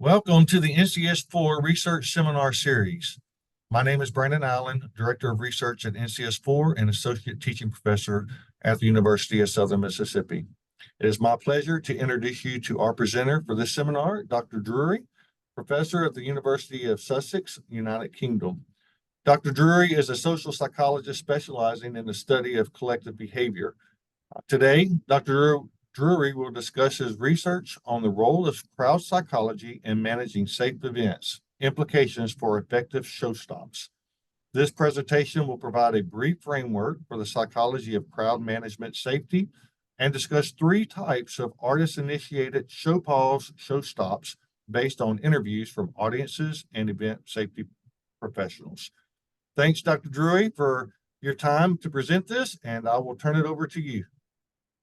Welcome to the NCS4 Research Seminar Series. My name is Brandon Allen, Director of Research at NCS4 and Associate Teaching Professor at the University of Southern Mississippi. It is my pleasure to introduce you to our presenter for this seminar, Dr. Drury, Professor at the University of Sussex, United Kingdom. Dr. Drury is a social psychologist specializing in the study of collective behavior. Today, Dr. Drury will discuss his research on the role of crowd psychology in managing safe events, implications for effective show stops. This presentation will provide a brief framework for the psychology of crowd management safety and discuss three types of artist-initiated show pause, show stops based on interviews from audiences and event safety professionals. Thanks, Dr. Drury, for your time to present this, and I will turn it over to you.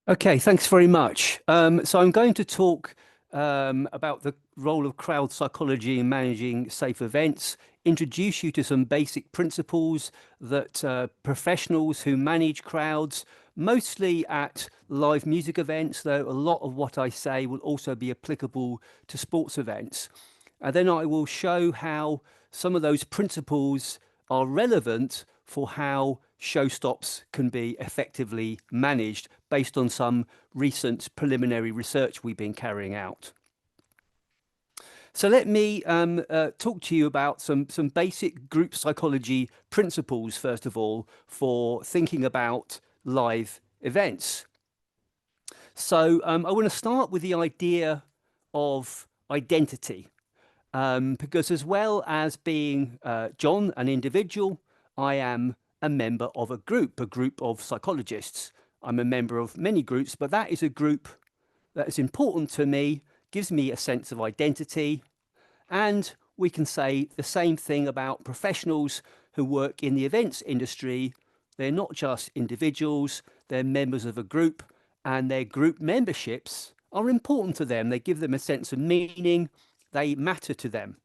Okay, thanks very much. So I'm going to talk about the role of crowd psychology in managing safe events, introduce you to some basic principles that professionals who manage crowds, mostly at live music events, though a lot of what I say will also be applicable to sports events. And then I will show how some of those principles are relevant for how show stops can be effectively managed based on some recent preliminary research we've been carrying out. So let me talk to you about some basic group psychology principles, first of all, for thinking about live events. So I want to start with the idea of identity, because as well as being John, an individual, I am a member of a group of psychologists. I'm a member of many groups, but that is a group that is important to me, gives me a sense of identity. And we can say the same thing about professionals who work in the events industry. They're not just individuals, they're members of a group, and their group memberships are important to them. They give them a sense of meaning, they matter to them.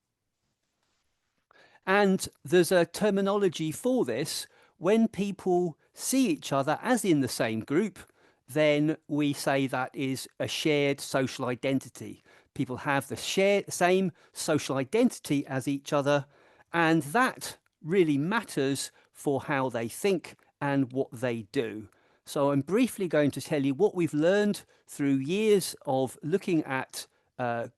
And there's a terminology for this. When people see each other as in the same group, then we say that is a shared social identity. People have the same social identity as each other, and that really matters for how they think and what they do. So I'm briefly going to tell you what we've learned through years of looking at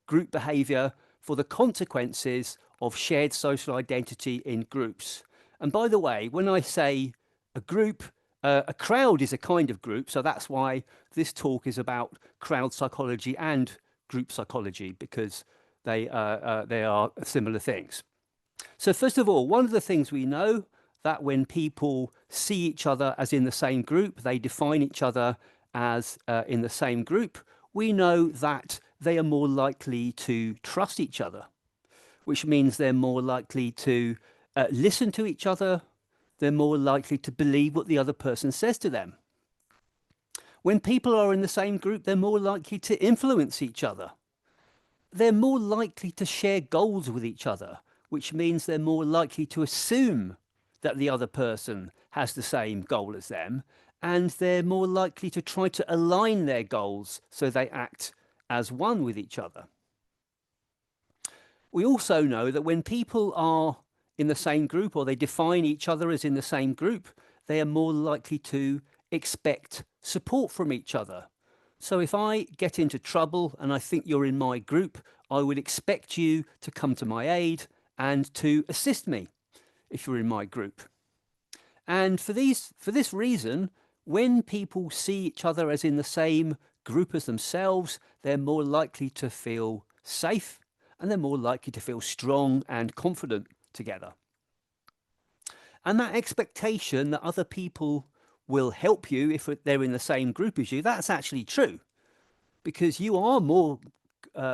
group behavior for the consequences of shared social identity in groups. And by the way, when I say a group, a crowd is a kind of group. So that's why this talk is about crowd psychology and group psychology, because they are similar things. So first of all, one of the things we know that when people see each other as in the same group, they define each other as in the same group, we know that they are more likely to trust each other, which means they're more likely to listen to each other. They're more likely to believe what the other person says to them. When people are in the same group, they're more likely to influence each other. They're more likely to share goals with each other, which means they're more likely to assume that the other person has the same goal as them, and they're more likely to try to align their goals so they act as one with each other. We also know that when people are in the same group, or they define each other as in the same group, they are more likely to expect support from each other. So if I get into trouble and I think you're in my group, I would expect you to come to my aid and to assist me if you're in my group. And for this reason, when people see each other as in the same group as themselves, they're more likely to feel safe, and they're more likely to feel strong and confident together. And that expectation that other people will help you if they're in the same group as you, that's actually true, because you are more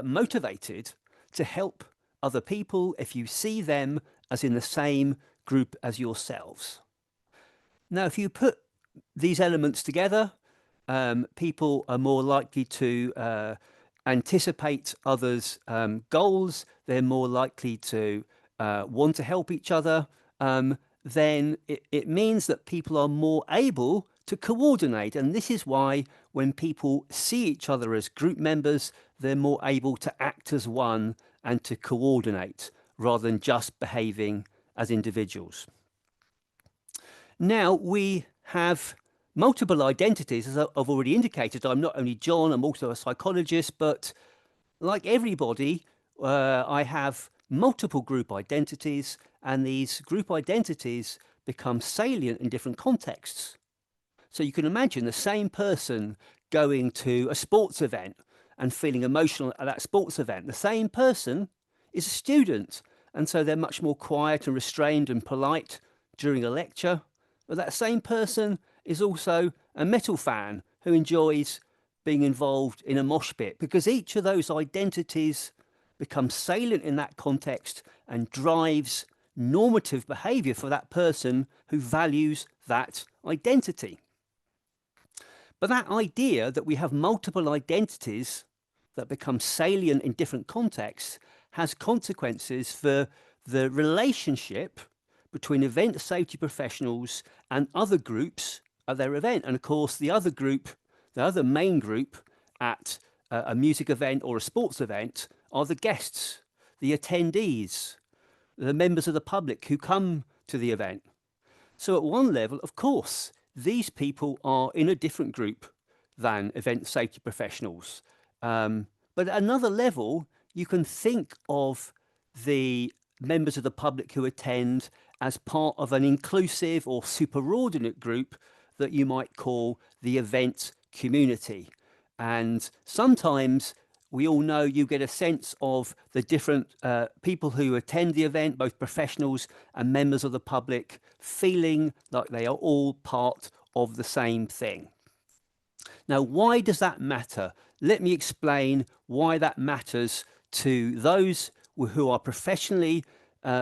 motivated to help other people if you see them as in the same group as yourselves. Now, if you put these elements together, people are more likely to anticipate others' goals. They're more likely to want to help each other. Then it means that people are more able to coordinate. And this is why when people see each other as group members, they're more able to act as one and to coordinate rather than just behaving as individuals. Now, we have multiple identities, as I've already indicated. I'm not only John, I'm also a psychologist, but like everybody, I have multiple group identities, and these group identities become salient in different contexts. So you can imagine the same person going to a sports event and feeling emotional at that sports event. The same person is a student, and so they're much more quiet and restrained and polite during a lecture. But that same person is also a metal fan who enjoys being involved in a mosh pit, because each of those identities becomes salient in that context and drives normative behaviour for that person who values that identity. But that idea that we have multiple identities that become salient in different contexts has consequences for the relationship between event safety professionals and other groups at their event. And of course, the other group, the other main group at a music event or a sports event are the guests, the attendees, the members of the public who come to the event. So at one level, of course, these people are in a different group than event safety professionals. But at another level, you can think of the members of the public who attend as part of an inclusive or superordinate group that you might call the event community. And sometimes we all know you get a sense of the different people who attend the event, both professionals and members of the public, feeling like they are all part of the same thing. Now, why does that matter? Let me explain why that matters to those who are professionally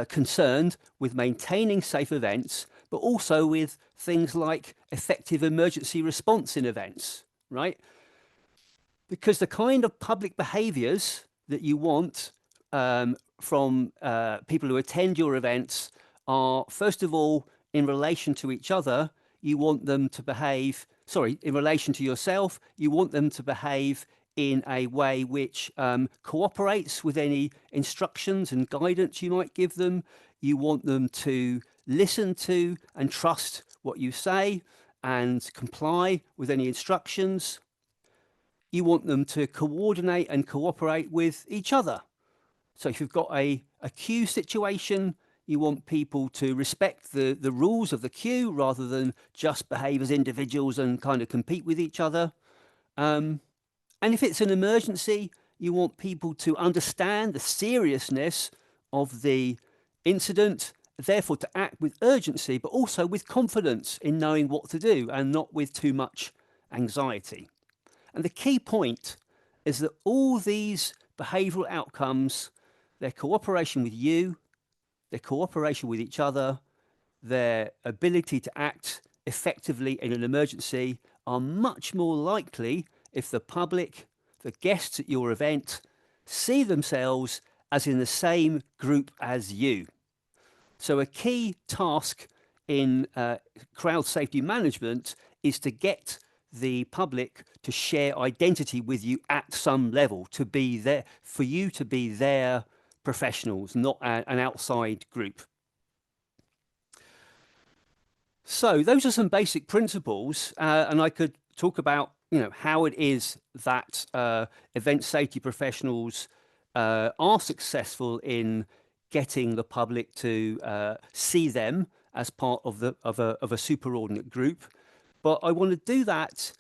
concerned with maintaining safe events, but also with things like effective emergency response in events, right? Because the kind of public behaviours that you want from people who attend your events are, first of all, in relation to each other, you want them to behave, in relation to yourself, you want them to behave in a way which cooperates with any instructions and guidance you might give them. You want them to listen to and trust what you say and comply with any instructions. You want them to coordinate and cooperate with each other. So if you've got a queue situation, you want people to respect the rules of the queue rather than just behave as individuals and kind of compete with each other. And if it's an emergency, you want people to understand the seriousness of the incident, therefore to act with urgency, but also with confidence in knowing what to do and not with too much anxiety. And the key point is that all these behavioural outcomes, their cooperation with you, their cooperation with each other, their ability to act effectively in an emergency are much more likely if the public, the guests at your event, see themselves as in the same group as you. So a key task in crowd safety management is to get the public to share identity with you at some level, to be there, for you to be their professionals, not an outside group. So those are some basic principles, and I could talk about how it is that event safety professionals are successful in getting the public to see them as part of a superordinate group. But I want to do that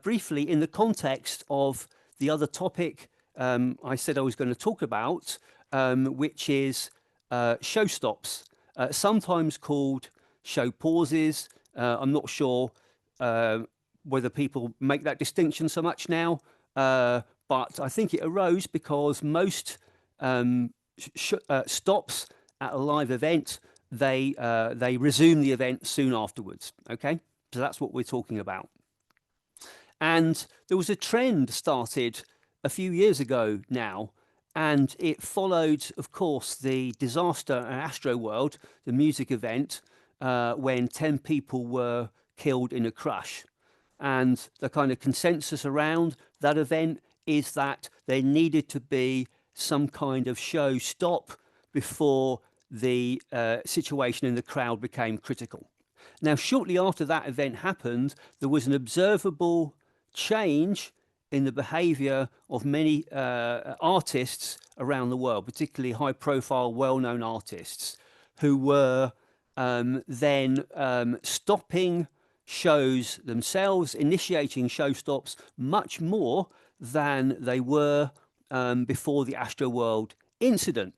briefly in the context of the other topic I said I was going to talk about, which is show stops, sometimes called show pauses. I'm not sure whether people make that distinction so much now, but I think it arose because most stops at a live event, they resume the event soon afterwards. Okay, so that's what we're talking about. And there was a trend started a few years ago now, and it followed, of course, the disaster at Astroworld, the music event, when 10 people were killed in a crash. And the kind of consensus around that event is that there needed to be some kind of show stop before the situation in the crowd became critical. Now, shortly after that event happened, there was an observable change in the behavior of many artists around the world, particularly high-profile, well-known artists, who were then stopping shows themselves, initiating show stops much more than they were before the Astroworld incident.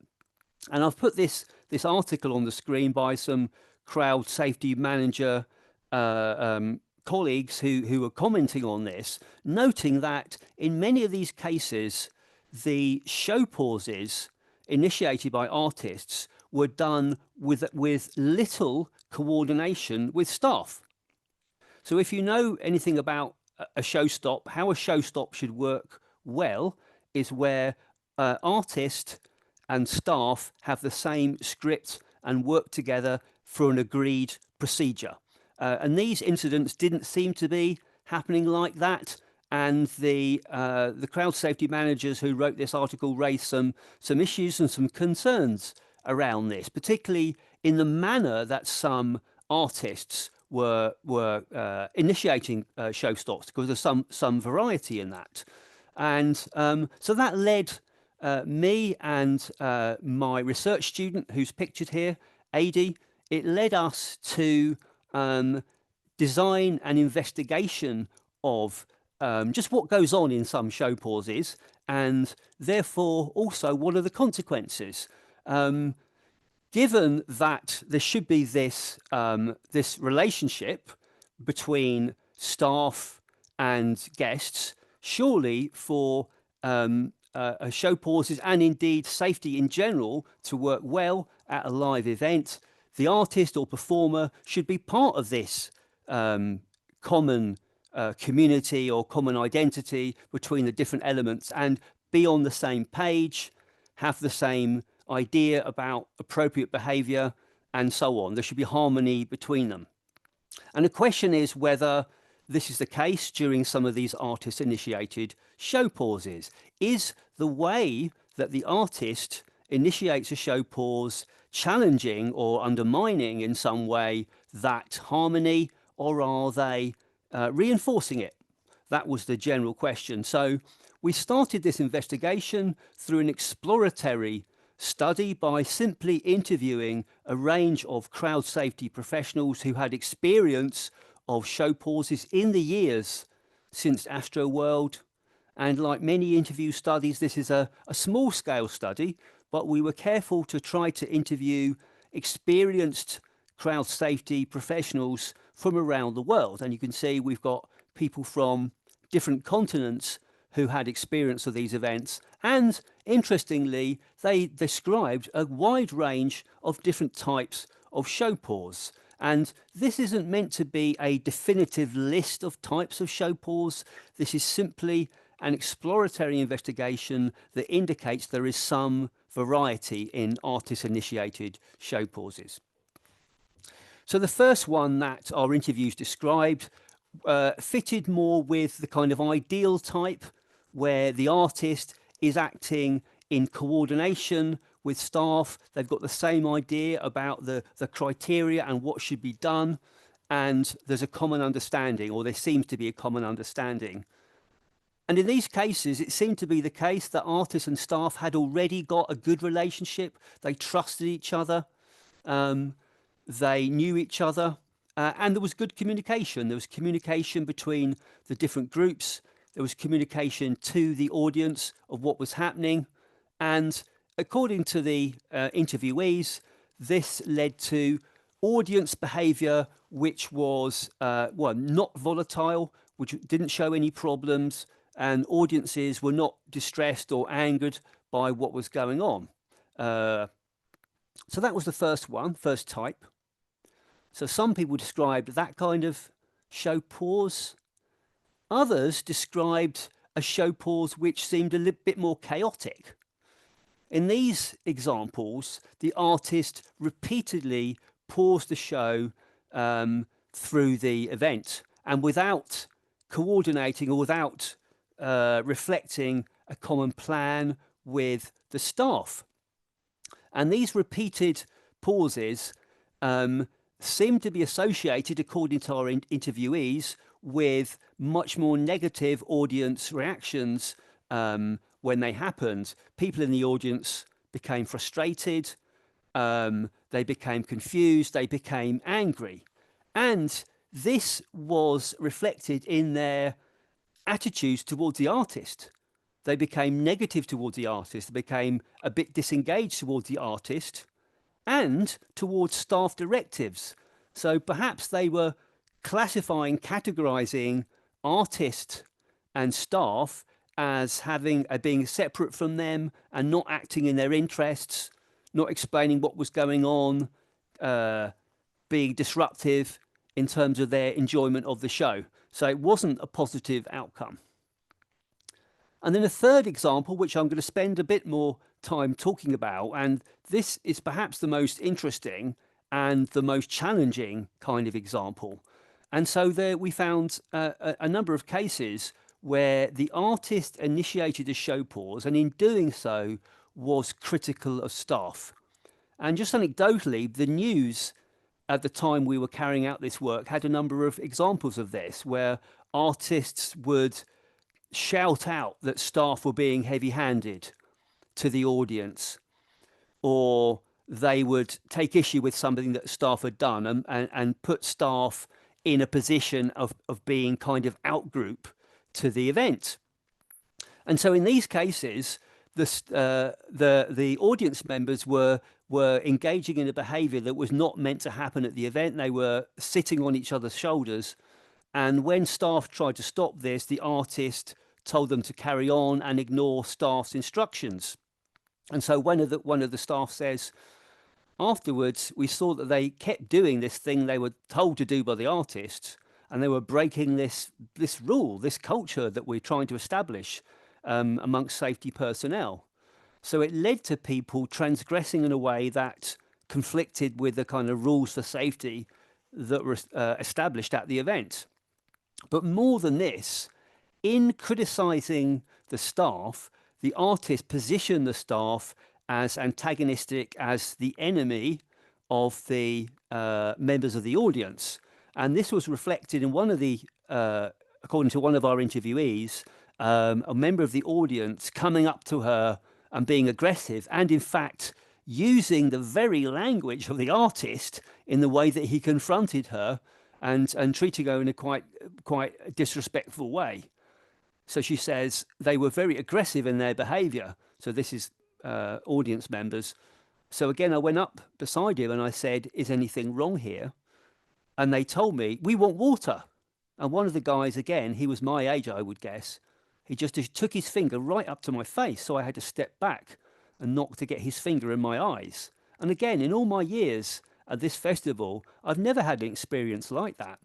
And I've put this article on the screen by some crowd safety manager colleagues who were commenting on this, noting that in many of these cases, the show pauses initiated by artists were done with little coordination with staff. So if you know anything about a show stop, how a show stop should work well is where artist and staff have the same script and work together for an agreed procedure. And these incidents didn't seem to be happening like that. And the crowd safety managers who wrote this article raised some issues and some concerns around this, particularly in the manner that some artists were initiating show stops, because there's some variety in that. And so that led me and my research student, who's pictured here, Adi, it led us to design an investigation of just what goes on in some show pauses, and therefore also what are the consequences. Given that there should be this relationship between staff and guests, surely for show pauses and indeed safety in general to work well at a live event, the artist or performer should be part of this common community or common identity between the different elements and be on the same page, have the same idea about appropriate behavior and so on. There should be harmony between them. And the question is whether this is the case during some of these artist-initiated show pauses. Is the way that the artist initiates a show pause challenging or undermining in some way that harmony, or are they reinforcing it? That was the general question. So we started this investigation through an exploratory study by simply interviewing a range of crowd safety professionals who had experience of show pauses in the years since Astroworld. And like many interview studies, this is a small scale study, but we were careful to try to interview experienced crowd safety professionals from around the world. And you can see we've got people from different continents who had experience of these events. And interestingly, they described a wide range of different types of show pause. And this isn't meant to be a definitive list of types of show pause. This is simply an exploratory investigation that indicates there is some variety in artist-initiated show pauses. So the first one that our interviews described fitted more with the kind of ideal type where the artist is acting in coordination with staff. They've got the same idea about the criteria and what should be done, and there's a common understanding, or there seems to be a common understanding. And in these cases, it seemed to be the case that artists and staff had already got a good relationship. They trusted each other. They knew each other. And there was good communication. There was communication between the different groups. There was communication to the audience of what was happening. And according to the interviewees, this led to audience behavior which was, not volatile, which didn't show any problems, and audiences were not distressed or angered by what was going on. So that was the first one, first type. So some people described that kind of show pause. Others described a show pause which seemed a little bit more chaotic. In these examples, the artist repeatedly paused the show through the event, and without coordinating or without reflecting a common plan with the staff. And these repeated pauses seem to be associated, according to our interviewees, with much more negative audience reactions when they happened. People in the audience became frustrated, they became confused, they became angry. And this was reflected in their attitudes towards the artist. They became negative towards the artist, they became a bit disengaged towards the artist and towards staff directives. So perhaps they were classifying, categorizing artist and staff as being separate from them and not acting in their interests, not explaining what was going on, being disruptive in terms of their enjoyment of the show. So it wasn't a positive outcome. And then a third example, which I'm going to spend a bit more time talking about, and this is perhaps the most interesting and the most challenging kind of example. And so there we found a number of cases where the artist initiated a show pause and in doing so was critical of staff. And just anecdotally, the news at the time we were carrying out this work had a number of examples of this, where artists would shout out that staff were being heavy-handed to the audience, or they would take issue with something that staff had done and put staff in a position of being kind of out-group to the event. And so in these cases, the audience members were engaging in a behaviour that was not meant to happen at the event. They were sitting on each other's shoulders. And when staff tried to stop this, the artist told them to carry on and ignore staff's instructions. And so one of the staff says, afterwards, we saw that they kept doing this thing they were told to do by the artist, and they were breaking this rule, this culture that we're trying to establish amongst safety personnel. So it led to people transgressing in a way that conflicted with the kind of rules for safety that were established at the event. But more than this, in criticising the staff, the artist positioned the staff as antagonistic, as the enemy of the members of the audience. And this was reflected in one of the, according to one of our interviewees, a member of the audience coming up to her and being aggressive, and in fact using the very language of the artist in the way that he confronted her and treating her in a quite disrespectful way. So she says they were very aggressive in their behaviour. So this is audience members. So again, I went up beside him and I said, is anything wrong here? And they told me, we want water. And one of the guys, again, he was my age, I would guess. He just took his finger right up to my face. So I had to step back and knock to get his finger in my eyes. And again, in all my years at this festival, I've never had an experience like that.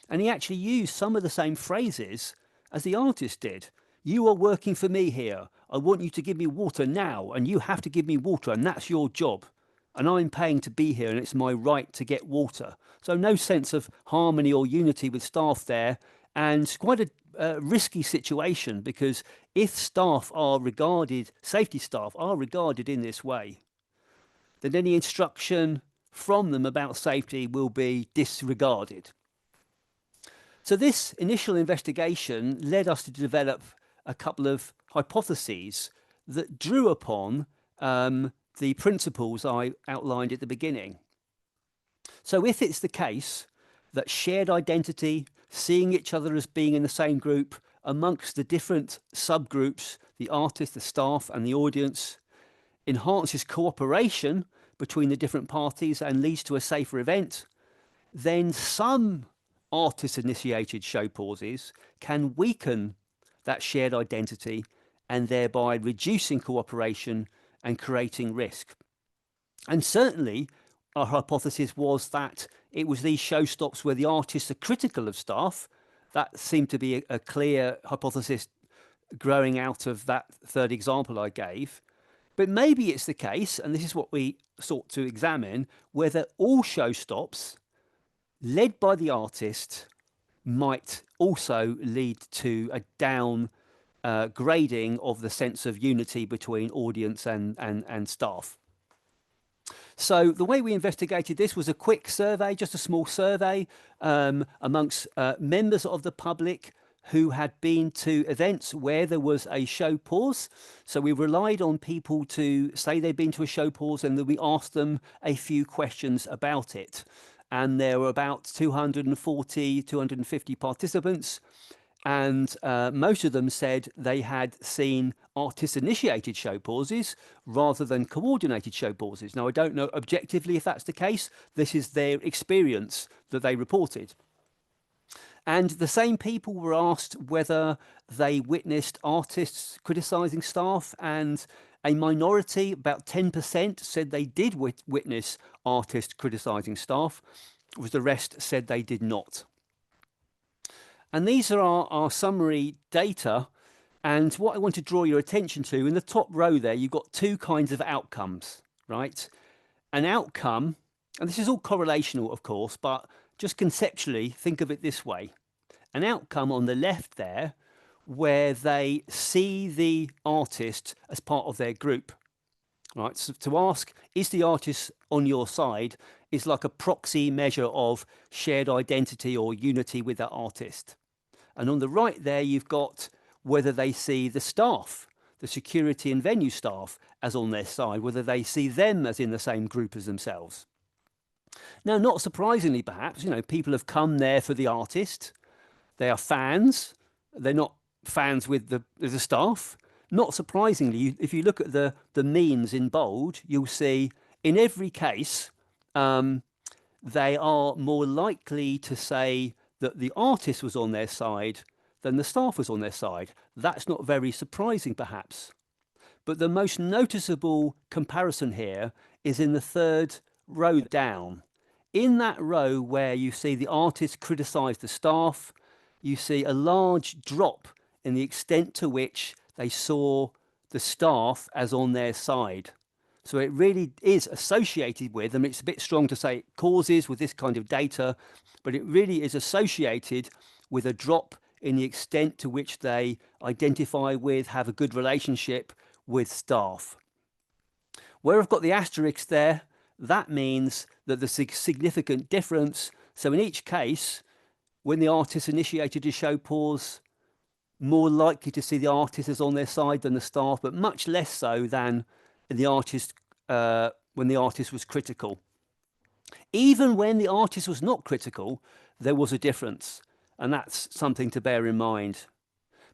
And he actually used some of the same phrases as the artist did. You are working for me here. I want you to give me water now, and you have to give me water, and that's your job. And I'm paying to be here, and it's my right to get water. So no sense of harmony or unity with staff there, and quite a risky situation, because if staff are regarded, safety staff are regarded in this way, then any instruction from them about safety will be disregarded. So this initial investigation led us to develop a couple of hypotheses that drew upon the principles I outlined at the beginning. So if it's the case that shared identity, seeing each other as being in the same group amongst the different subgroups, the artist, the staff and the audience, enhances cooperation between the different parties and leads to a safer event, then some artist-initiated show pauses can weaken that shared identity and thereby reducing cooperation and creating risk. And certainly our hypothesis was that it was these show stops where the artists are critical of staff. That seemed to be a clear hypothesis growing out of that third example I gave. But maybe it's the case, and this is what we sought to examine, whether all show stops led by the artist might also lead to a down grading of the sense of unity between audience and staff. So the way we investigated this was a quick survey, just a small survey amongst members of the public who had been to events where there was a show pause. So we relied on people to say they'd been to a show pause, and then we asked them a few questions about it. And there were about 240, 250 participants. And most of them said they had seen artist-initiated show pauses rather than coordinated show pauses. Now, I don't know objectively if that's the case. This is their experience that they reported. And the same people were asked whether they witnessed artists criticising staff, and a minority, about 10%, said they did witness artists criticising staff, whereas the rest said they did not. And these are our summary data. And what I want to draw your attention to, in the top row there, you've got two kinds of outcomes, right? An outcome, and this is all correlational, of course, but just conceptually, think of it this way. An outcome on the left there, where they see the artist as part of their group, right? So to ask, is the artist on your side, is like a proxy measure of shared identity or unity with that artist. And on the right there, you've got whether they see the staff, the security and venue staff, as on their side, whether they see them as in the same group as themselves. Now, not surprisingly, perhaps, you know, people have come there for the artist. They are fans. They're not fans with the staff. Not surprisingly, if you look at the means in bold, you'll see in every case, they are more likely to say that the artist was on their side than the staff was on their side. That's not very surprising, perhaps. But the most noticeable comparison here is in the third row down. In that row where you see the artist criticise the staff, you see a large drop in the extent to which they saw the staff as on their side. So it really is associated with, and it's a bit strong to say it causes with this kind of data, but it really is associated with a drop in the extent to which they identify with, have a good relationship with staff. Where I've got the asterisk there, that means that there's a significant difference. So in each case, when the artist initiated a show pause, more likely to see the artist as on their side than the staff, but much less so than the artist when the artist was critical. Even when the artist was not critical, there was a difference, and that's something to bear in mind.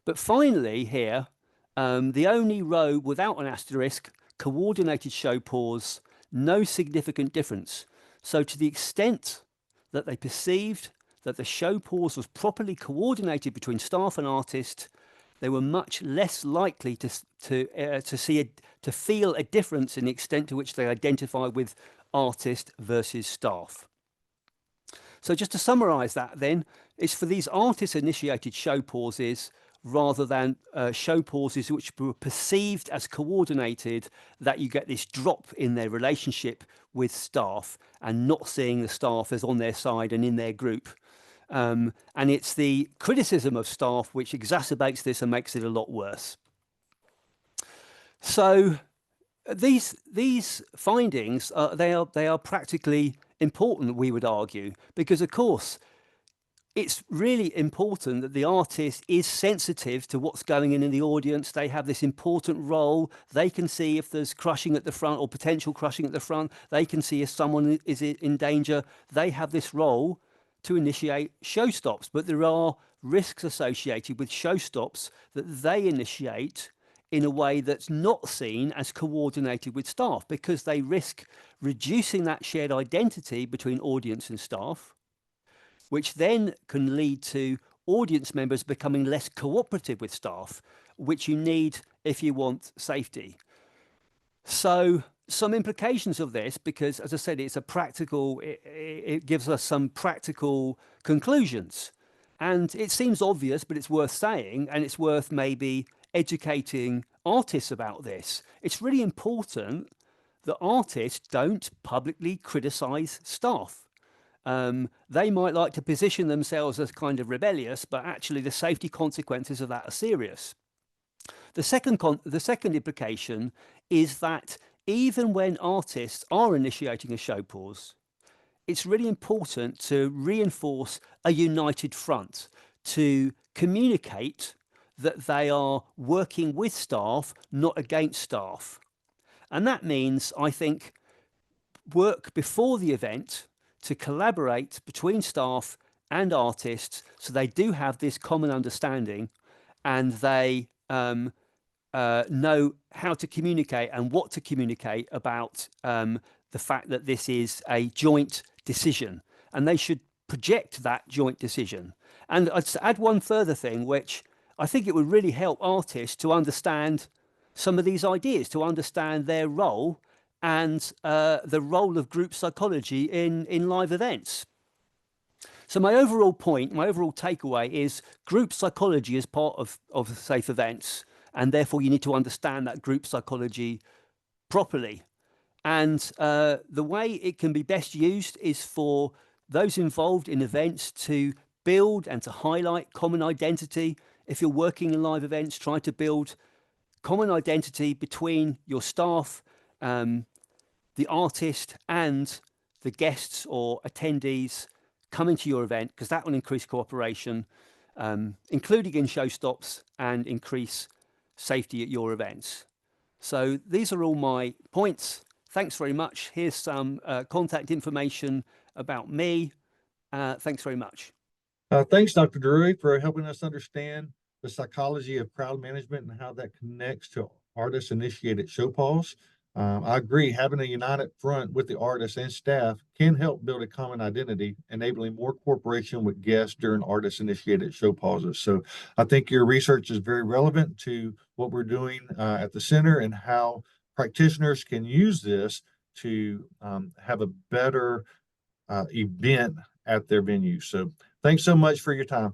But finally here, the only row without an asterisk, coordinated show pause, no significant difference. So to the extent that they perceived that the show pause was properly coordinated between staff and artist, they were much less likely to feel a difference in the extent to which they identify with artist versus staff. So just to summarise that then, it's for these artist-initiated show pauses rather than show pauses which were perceived as coordinated that you get this drop in their relationship with staff and not seeing the staff as on their side and in their group. And it's the criticism of staff which exacerbates this and makes it a lot worse. So these findings, they are practically important, we would argue, because of course it's really important that the artist is sensitive to what's going in the audience. They have this important role. They can see if there's crushing at the front or potential crushing at the front. They can see if someone is in danger. They have this role to initiate show stops, but there are risks associated with show stops that they initiate in a way that's not seen as coordinated with staff, because they risk reducing that shared identity between audience and staff, which then can lead to audience members becoming less cooperative with staff, which you need if you want safety. So some implications of this, because as I said, it's a practical, it gives us some practical conclusions. And it seems obvious, but it's worth saying, and it's worth maybe educating artists about this. It's really important that artists don't publicly criticize staff. They might like to position themselves as kind of rebellious, but actually the safety consequences of that are serious. The second implication is that even when artists are initiating a show pause, it's really important to reinforce a united front, to communicate that they are working with staff, not against staff. And that means, I think, work before the event to collaborate between staff and artists so they do have this common understanding and they know how to communicate and what to communicate about the fact that this is a joint decision, and they should project that joint decision. And I'd add one further thing, which I think it would really help artists to understand some of these ideas, to understand their role and the role of group psychology in live events. So my overall point, my overall takeaway is group psychology is part of safe events, and therefore you need to understand that group psychology properly. And the way it can be best used is for those involved in events to build and to highlight common identity. If you're working in live events, try to build common identity between your staff, the artist, and the guests or attendees coming to your event, because that will increase cooperation, including in show stops, and increase safety at your events. So these are all my points. Thanks very much. Here's some contact information about me. Thanks very much. Thanks, Dr. Drury, for helping us understand the psychology of crowd management and how that connects to artist-initiated show pause. I agree, having a united front with the artists and staff can help build a common identity, enabling more cooperation with guests during artist-initiated show pauses. So I think your research is very relevant to what we're doing at the center and how practitioners can use this to have a better event at their venue. So thanks so much for your time.